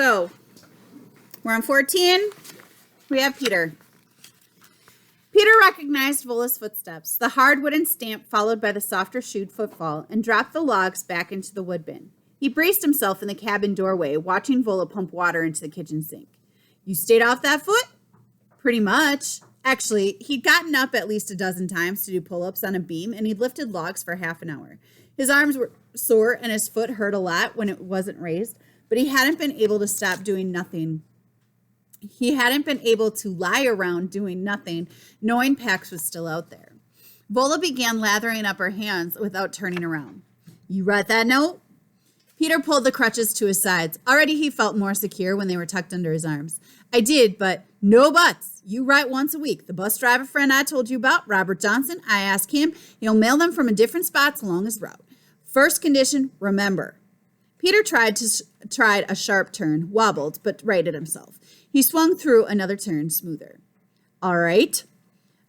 So we're on 14. We have Peter. Peter recognized Vola's footsteps, the hard wooden stamp followed by the softer shoed footfall, and dropped the logs back into the wood bin. He braced himself in the cabin doorway, watching Vola pump water into the kitchen sink. You stayed off that foot? Pretty much. Actually, he'd gotten up at least a dozen times to do pull-ups on a beam, and he'd lifted logs for half an hour. His arms were sore, and his foot hurt a lot when it wasn't raised, but he hadn't been able to stop doing nothing. He hadn't been able to lie around doing nothing, knowing Pax was still out there. Vola began lathering up her hands without turning around. You write that note? Peter pulled the crutches to his sides. Already he felt more secure when they were tucked under his arms. I did, but no buts. You write once a week. The bus driver friend I told you about, Robert Johnson, I asked him. He'll mail them from a different spot along his route. First condition, remember. Peter tried a sharp turn, wobbled, but righted himself. He swung through another turn, smoother. All right.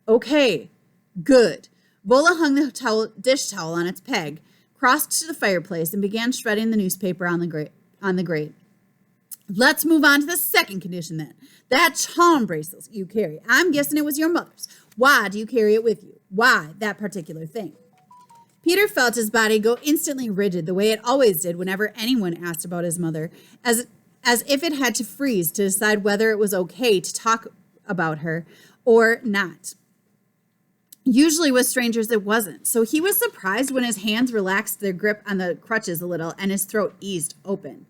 Okay. Good. Vola hung the dish towel on its peg, crossed to the fireplace, and began shredding the newspaper on the grate. Let's move on to the second condition then. That charm bracelet you carry. I'm guessing it was your mother's. Why do you carry it with you? Why that particular thing? Peter felt his body go instantly rigid the way it always did whenever anyone asked about his mother, as if it had to freeze to decide whether it was okay to talk about her or not. Usually with strangers it wasn't, so he was surprised when his hands relaxed their grip on the crutches a little and his throat eased open.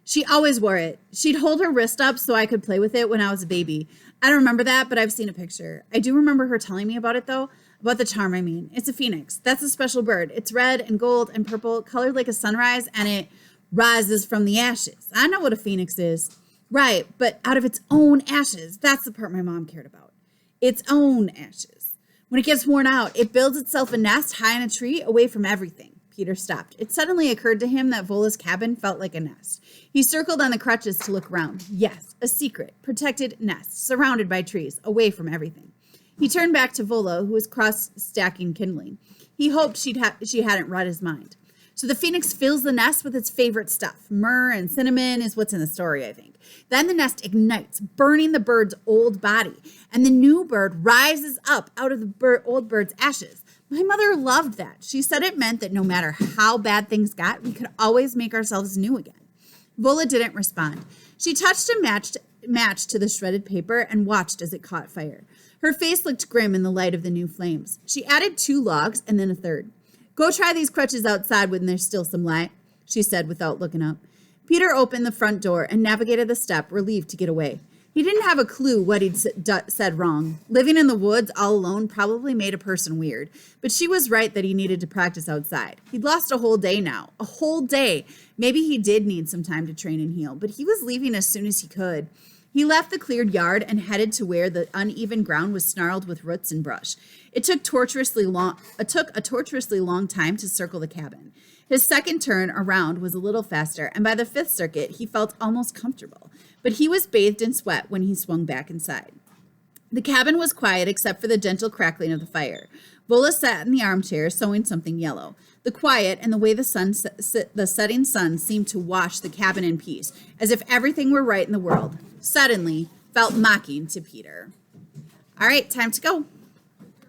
She always wore it. She'd hold her wrist up so I could play with it when I was a baby. I don't remember that, but I've seen a picture. I do remember her telling me about it, though. About the charm, I mean. It's a phoenix. That's a special bird. It's red and gold and purple, colored like a sunrise, and it rises from the ashes. I know what a phoenix is. Right, but out of its own ashes. That's the part my mom cared about. Its own ashes. When it gets worn out, it builds itself a nest high in a tree away from everything. Peter stopped. It suddenly occurred to him that Vola's cabin felt like a nest. He circled on the crutches to look around. Yes, a secret, protected nest, surrounded by trees, away from everything. He turned back to Vola, who was cross-stacking kindling. He hoped she hadn't read his mind. So the phoenix fills the nest with its favorite stuff. Myrrh and cinnamon is what's in the story, I think. Then the nest ignites, burning the bird's old body, and the new bird rises up out of the old bird's ashes. My mother loved that. She said it meant that no matter how bad things got, we could always make ourselves new again. Vola didn't respond. She touched a match to the shredded paper and watched as it caught fire. Her face looked grim in the light of the new flames. She added 2 logs and then a third. Go try these crutches outside when there's still some light, she said without looking up. Peter opened the front door and navigated the step, relieved to get away. He didn't have a clue what he'd said wrong. Living in the woods all alone probably made a person weird, but she was right that he needed to practice outside. He'd lost a whole day now, a whole day. Maybe he did need some time to train and heal, but he was leaving as soon as he could. He left the cleared yard and headed to where the uneven ground was snarled with roots and brush. It took a tortuously long time to circle the cabin. His second turn around was a little faster, and by the 5th circuit, he felt almost comfortable. But he was bathed in sweat when he swung back inside. The cabin was quiet except for the gentle crackling of the fire. Vola sat in the armchair, sewing something yellow. The quiet and the way the setting sun seemed to wash the cabin in peace, as if everything were right in the world, suddenly felt mocking to Peter. All right, time to go.